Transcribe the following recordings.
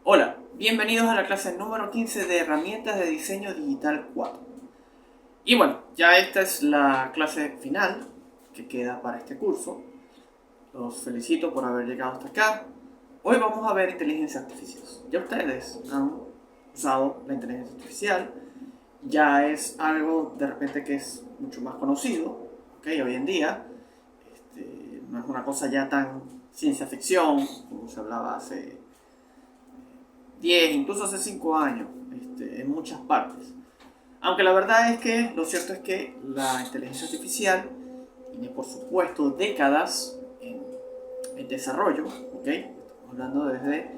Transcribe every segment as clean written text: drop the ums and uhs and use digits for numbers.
Hola, bienvenidos a la clase número 15 de Herramientas de Diseño Digital 4. Y bueno, ya esta es la clase final que queda para este curso. Los felicito por haber llegado hasta acá. Hoy vamos a ver inteligencia artificial. Ya ustedes han usado la inteligencia artificial. Ya es algo de repente que es mucho más conocido, ¿okay? Hoy en día. No es una cosa ya tan ciencia ficción como se hablaba hace 10, incluso hace 5 años, en muchas partes. Aunque la verdad es que lo cierto es que la inteligencia artificial tiene por supuesto décadas en desarrollo, ¿ok? Estamos hablando desde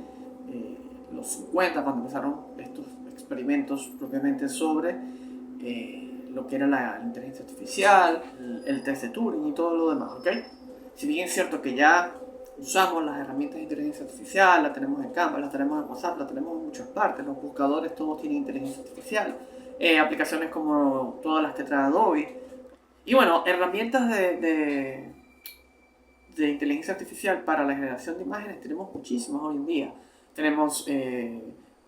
los 50 cuando empezaron estos experimentos propiamente sobre lo que era la inteligencia artificial, el test de Turing y todo lo demás, ¿ok? Si bien es cierto que ya usamos las herramientas de inteligencia artificial, la tenemos en Canva, la tenemos en WhatsApp, la tenemos en muchas partes, los buscadores todos tienen inteligencia artificial, aplicaciones como todas las que trae Adobe. Y bueno, herramientas de inteligencia artificial para la generación de imágenes tenemos muchísimas hoy en día. Tenemos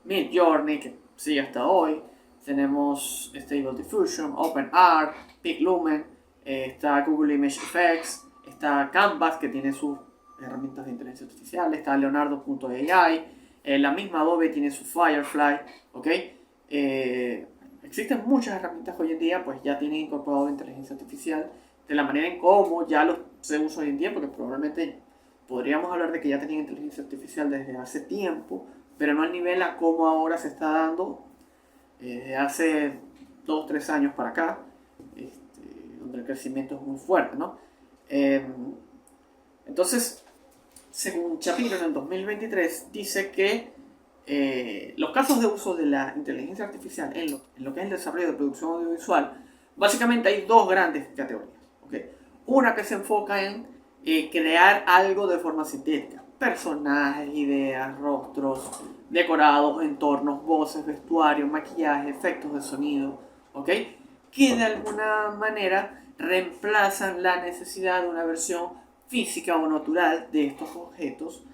Midjourney, que sigue hasta hoy. Tenemos Stable Diffusion, OpenArt, PicLumen, está Google Image Effects, está Canvas, que tiene sus herramientas de inteligencia artificial, está Leonardo.ai, la misma Adobe tiene su Firefly, ¿ok? Existen muchas herramientas hoy en día, pues ya tienen incorporado inteligencia artificial de la manera en cómo ya los se usa hoy en día, porque probablemente podríamos hablar de que ya tenían inteligencia artificial desde hace tiempo, pero no al nivel a cómo ahora se está dando desde hace 2-3 años para acá, donde el crecimiento es muy fuerte, ¿no? Entonces, según Shapiro en el 2023, dice que los casos de uso de la inteligencia artificial en lo que es el desarrollo de producción audiovisual, básicamente hay dos grandes categorías. ¿Okay? Una que se enfoca en crear algo de forma sintética, personajes, ideas, rostros, decorados, entornos, voces, vestuario, maquillaje, efectos de sonido, ¿ok? Que de alguna manera reemplazan la necesidad de una versión física o natural de estos objetos.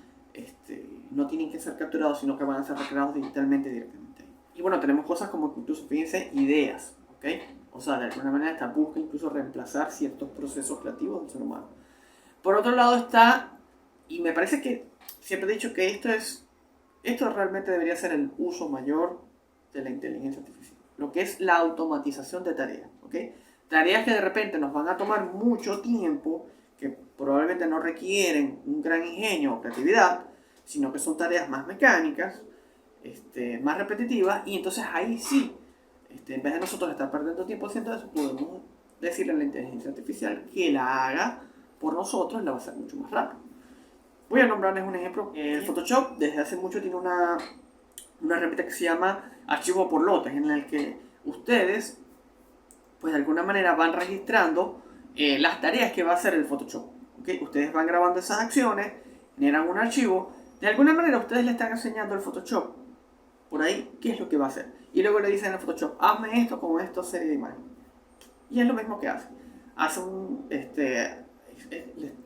No tienen que ser capturados, sino que van a ser recreados digitalmente directamente. Y bueno, tenemos cosas como incluso, fíjense, ideas, ¿ok? O sea, de alguna manera esta busca incluso reemplazar ciertos procesos creativos del ser humano. Por otro lado está, y me parece que siempre he dicho que esto realmente debería ser el uso mayor de la inteligencia artificial, lo que es la automatización de tareas, ¿ok? Tareas que de repente nos van a tomar mucho tiempo, que probablemente no requieren un gran ingenio o creatividad, sino que son tareas más mecánicas, más repetitivas, y entonces ahí sí, en vez de nosotros estar perdiendo tiempo haciendo eso, podemos decirle a la inteligencia artificial que la haga por nosotros, la va a hacer mucho más rápido. Voy a nombrarles un ejemplo. El Photoshop desde hace mucho tiene una herramienta que se llama archivo por lotes, en el que ustedes, pues de alguna manera van registrando las tareas que va a hacer el Photoshop. ¿Okay? Ustedes van grabando esas acciones, generan un archivo, de alguna manera ustedes le están enseñando al Photoshop por ahí qué es lo que va a hacer. Y luego le dicen al Photoshop, hazme esto con esta serie de imágenes. Y es lo mismo que hace.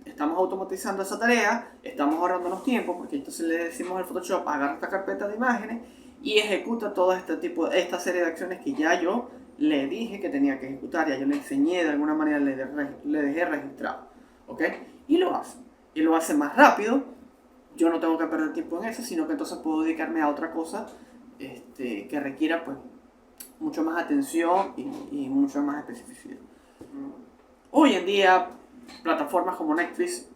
Estamos automatizando esa tarea, estamos ahorrándonos tiempo, porque entonces le decimos al Photoshop, agarra esta carpeta de imágenes y ejecuta todo esta serie de acciones que ya yo le dije que tenía que ejecutar, ya yo le enseñé, de alguna manera le dejé registrado. ¿Ok? Y lo hace. Y lo hace más rápido. Yo no tengo que perder tiempo en eso, sino que entonces puedo dedicarme a otra cosa que requiera pues mucho más atención y mucho más especificidad. Hoy en día, plataformas como Netflix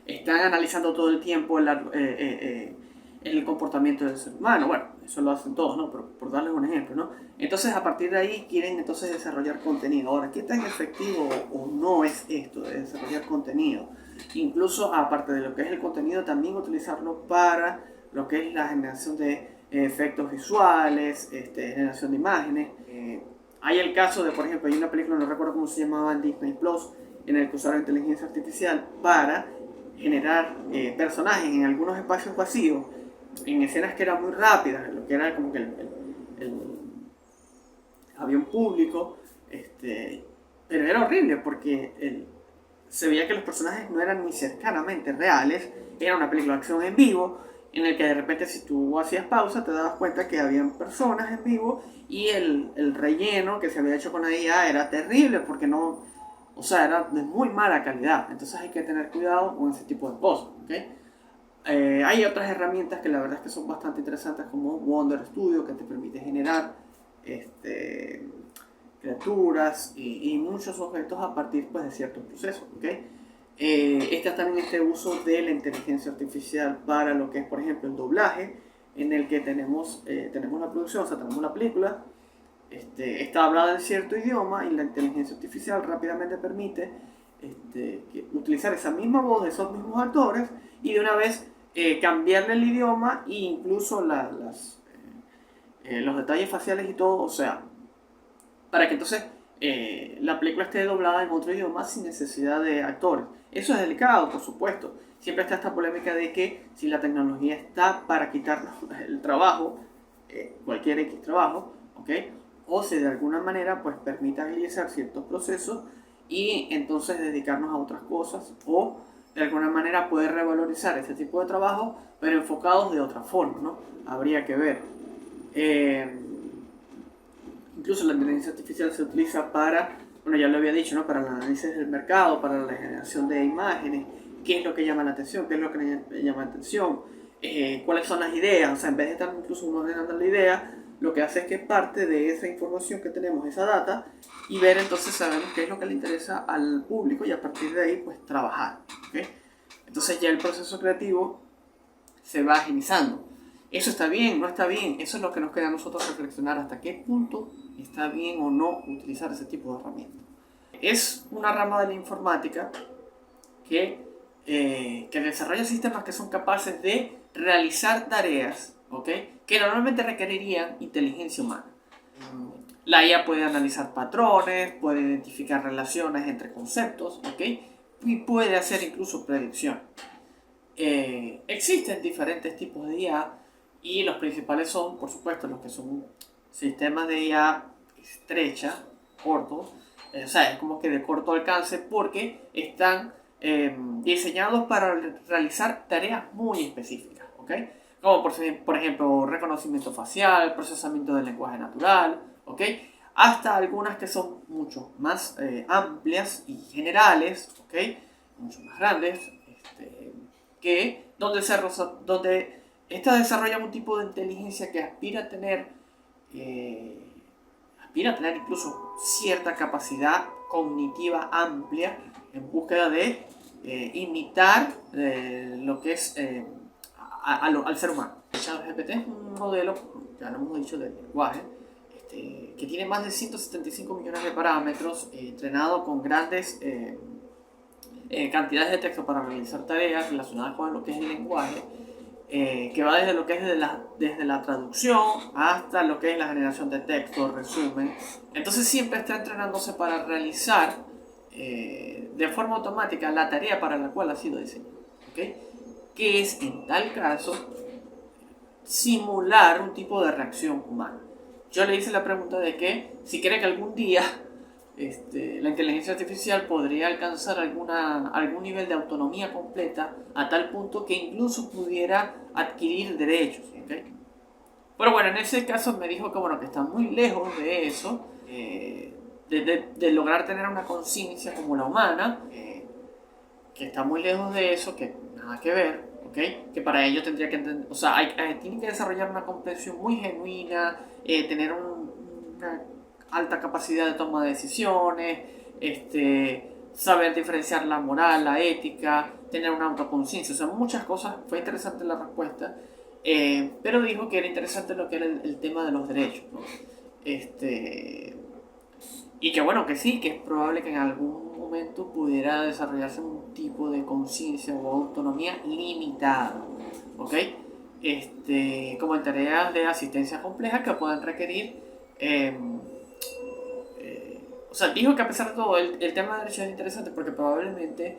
están analizando todo el tiempo el comportamiento del ser humano. Bueno, eso lo hacen todos, ¿no? Pero por darles un ejemplo, ¿no? Entonces, a partir de ahí, quieren entonces desarrollar contenido. Ahora, ¿qué tan efectivo o no es esto de desarrollar contenido? Incluso, aparte de lo que es el contenido, también utilizarlo para lo que es la generación de efectos visuales, generación de imágenes. Hay el caso de, por ejemplo, hay una película, no recuerdo cómo se llamaba, en Disney Plus, en el que usaron inteligencia artificial para generar personajes en algunos espacios vacíos, en escenas que eran muy rápidas, lo que era como que el avión público, pero era horrible porque se veía que los personajes no eran ni cercanamente reales, era una película de acción en vivo, en el que de repente si tú hacías pausa te dabas cuenta que habían personas en vivo y el relleno que se había hecho con la IA era terrible porque no, o sea, era de muy mala calidad. Entonces hay que tener cuidado con ese tipo de cosas, ¿ok? Hay otras herramientas que la verdad es que son bastante interesantes como Wonder Studio, que te permite generar criaturas y muchos objetos a partir, pues, de ciertos procesos, ¿ok? Está también este uso de la inteligencia artificial para lo que es, por ejemplo, el doblaje, en el que tenemos la producción, o sea, tenemos la película, está hablada en cierto idioma y la inteligencia artificial rápidamente permite utilizar esa misma voz de esos mismos actores y de una vez cambiarle el idioma e incluso los detalles faciales y todo, o sea, para que entonces la película esté doblada en otro idioma sin necesidad de actores. Eso es delicado, por supuesto. Siempre está esta polémica de que si la tecnología está para quitarnos el trabajo, cualquier X trabajo, ¿ok? O si de alguna manera pues permite agilizar ciertos procesos y entonces dedicarnos a otras cosas, o de alguna manera poder revalorizar ese tipo de trabajo, pero enfocados de otra forma, ¿no? Habría que ver. Incluso la inteligencia artificial se utiliza para, bueno, ya lo había dicho, ¿no? Para el análisis del mercado, para la generación de imágenes, qué es lo que llama la atención, qué es lo que llama la atención, cuáles son las ideas, o sea, en vez de estar incluso uno ordenando la idea, lo que hace es que parte de esa información que tenemos, esa data, y ver entonces, sabemos qué es lo que le interesa al público y a partir de ahí, pues, trabajar, ¿ok? Entonces ya el proceso creativo se va agilizando. Eso está bien, no está bien, eso es lo que nos queda a nosotros reflexionar hasta qué punto está bien o no utilizar ese tipo de herramientas. Es una rama de la informática que desarrolla sistemas que son capaces de realizar tareas, ¿ok? Que normalmente requerirían inteligencia humana. La IA puede analizar patrones, puede identificar relaciones entre conceptos, ¿ok? Y puede hacer incluso predicción. Existen diferentes tipos de IA y los principales son, por supuesto, los que son sistemas de IA estrecha, cortos, o sea, es como que de corto alcance porque están diseñados para realizar tareas muy específicas, ¿ok? Como por ejemplo reconocimiento facial, procesamiento del lenguaje natural, ¿ok? Hasta algunas que son mucho más amplias y generales, ¿ok? Mucho más grandes, donde esta desarrolla un tipo de inteligencia que aspira a tener incluso cierta capacidad cognitiva amplia en búsqueda de imitar lo que es al ser humano. ChatGPT es un modelo, ya lo hemos dicho, de lenguaje, que tiene más de 175 millones de parámetros, entrenado con grandes cantidades de texto para realizar tareas relacionadas con lo que es el lenguaje, que va desde lo que es desde la traducción hasta lo que es la generación de texto, resumen. Entonces siempre está entrenándose para realizar de forma automática la tarea para la cual ha sido diseñado, ¿okay? Que es en tal caso simular un tipo de reacción humana. Yo le hice la pregunta de que si cree que algún día la inteligencia artificial podría alcanzar algún nivel de autonomía completa a tal punto que incluso pudiera adquirir derechos, ¿okay? Pero bueno, en ese caso me dijo que, bueno, que está muy lejos de eso, de lograr tener una conciencia como la humana, que está muy lejos de eso, que nada que ver, ¿okay? Que para ello tendría que entender, o sea, tiene que desarrollar una comprensión muy genuina, tener una alta capacidad de toma de decisiones, saber diferenciar la moral, la ética, tener una autoconciencia, o sea, muchas cosas. Fue interesante la respuesta, pero dijo que era interesante lo que era el tema de los derechos, ¿no? Y que bueno, que sí, que es probable que en algún momento pudiera desarrollarse un tipo de conciencia o autonomía limitada, ¿ok? Como en tareas de asistencia compleja que puedan requerir o sea, dijo que a pesar de todo el tema de derechos es interesante porque probablemente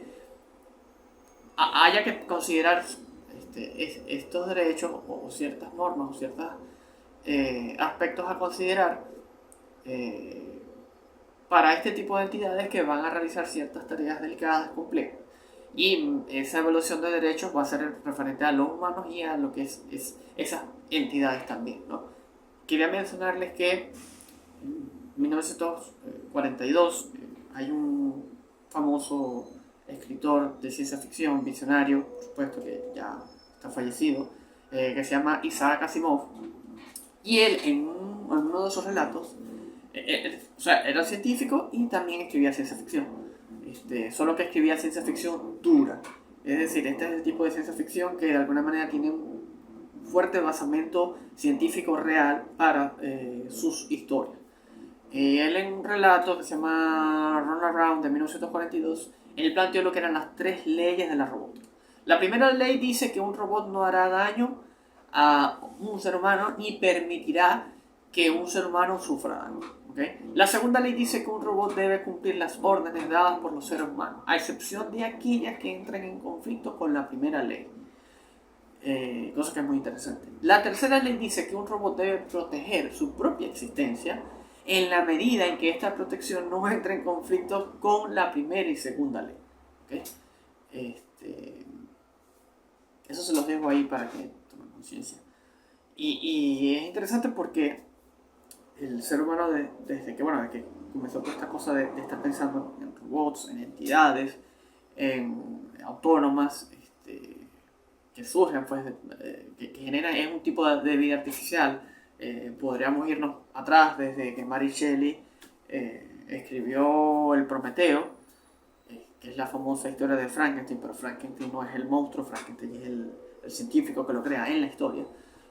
haya que considerar estos derechos o ciertas normas o ciertos aspectos a considerar para este tipo de entidades que van a realizar ciertas tareas delicadas, complejas. y esa evaluación de derechos va a ser referente a los humanos y a lo que es esas entidades también, ¿no? Quería mencionarles que en 1942 hay un famoso escritor de ciencia ficción, visionario, por supuesto que ya está fallecido, que se llama Isaac Asimov, y él en uno de sus relatos, o sea, era científico y también escribía ciencia ficción, solo que escribía ciencia ficción dura, es decir, este es el tipo de ciencia ficción que de alguna manera tiene un fuerte basamento científico real para sus historias. Él en un relato que se llama Run Around de 1942, él planteó lo que eran las 3 leyes de la robótica. La primera ley dice que un robot no hará daño a un ser humano ni permitirá que un ser humano sufra daño. ¿Okay? La segunda ley dice que un robot debe cumplir las órdenes dadas por los seres humanos, a excepción de aquellas que entren en conflicto con la primera ley. Cosa que es muy interesante. La tercera ley dice que un robot debe proteger su propia existencia en la medida en que esta protección no entre en conflicto con la primera y segunda ley. ¿Okay? Eso se los dejo ahí para que tomen conciencia. Y es interesante porque el ser humano, desde que comenzó toda esta cosa de estar pensando en robots, en entidades, en autónomas, que surgen, pues, que generan, es un tipo de vida artificial. Podríamos irnos atrás desde que Mary Shelley escribió El Prometeo, que es la famosa historia de Frankenstein, pero Frankenstein no es el monstruo, Frankenstein es el científico que lo crea en la historia.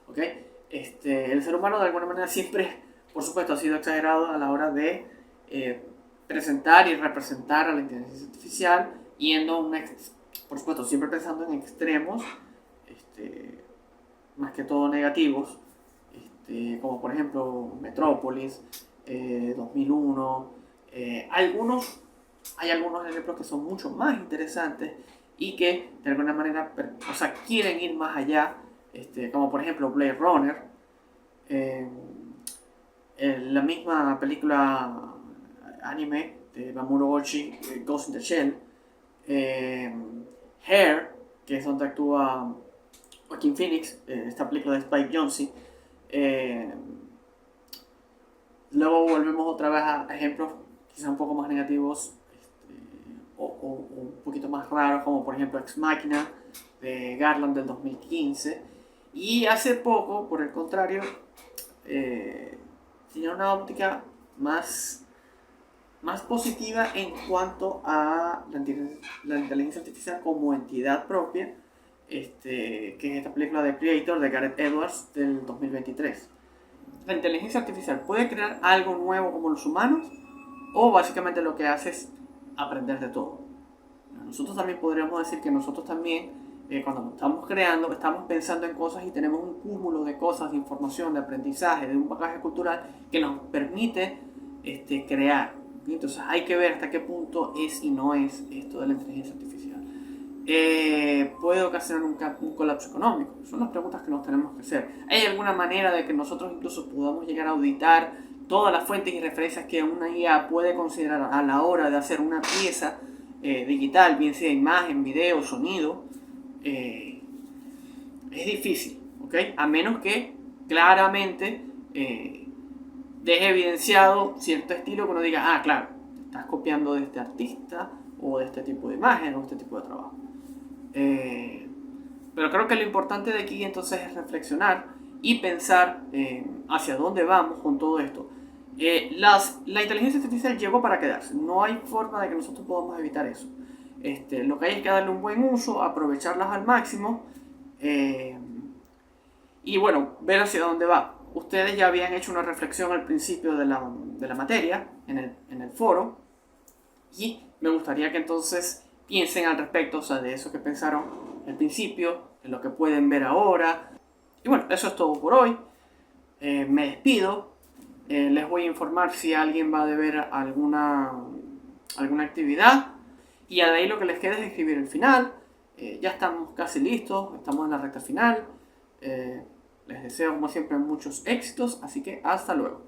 ¿Okay? El ser humano de alguna manera siempre, por supuesto, ha sido exagerado a la hora de presentar y representar a la inteligencia artificial, yendo por supuesto, siempre pensando en extremos, más que todo negativos, como por ejemplo Metrópolis, 2001, hay algunos ejemplos que son mucho más interesantes y que de alguna manera quieren ir más allá, como por ejemplo Blade Runner, la misma película anime de Mamoru Oshii, Ghost in the Shell, Hair, que es donde actúa Joaquin Phoenix, esta película de Spike Jonze. Luego volvemos otra vez a ejemplos quizás un poco más negativos, o un poquito más raros, como por ejemplo Ex Machina de Garland del 2015. Y hace poco, por el contrario, tenía una óptica más positiva en cuanto a la inteligencia artificial como entidad propia, que es esta película de Creator de Gareth Edwards del 2023. La inteligencia artificial puede crear algo nuevo como los humanos, o básicamente lo que hace es aprender de todo. Nosotros también podríamos decir que nosotros también, cuando estamos creando, estamos pensando en cosas y tenemos un cúmulo de cosas, de información, de aprendizaje, de un bagaje cultural que nos permite crear. Entonces hay que ver hasta qué punto es y no es esto de la inteligencia artificial. Puede ocasionar un colapso económico. Son las preguntas que nos tenemos que hacer. ¿Hay alguna manera de que nosotros incluso podamos llegar a auditar todas las fuentes y referencias que una IA puede considerar a la hora de hacer una pieza digital, bien sea imagen, video, sonido? Es difícil, ¿ok? A menos que claramente deje evidenciado cierto estilo que uno diga, claro, te estás copiando de este artista o de este tipo de imagen o de este tipo de trabajo. Pero creo que lo importante de aquí entonces es reflexionar y pensar hacia dónde vamos con todo esto. La inteligencia artificial llegó para quedarse, no hay forma de que nosotros podamos evitar eso. Lo que hay es que darle un buen uso, aprovecharlas al máximo y bueno, ver hacia dónde va. Ustedes ya habían hecho una reflexión al principio de la materia en el foro, y me gustaría que entonces piensen al respecto, o sea, de eso que pensaron al principio, de lo que pueden ver ahora. Y bueno, eso es todo por hoy. Me despido. Les voy a informar si alguien va a deber alguna actividad. Y de ahí lo que les queda es escribir el final. Ya estamos casi listos, estamos en la recta final. Les deseo como siempre muchos éxitos, así que hasta luego.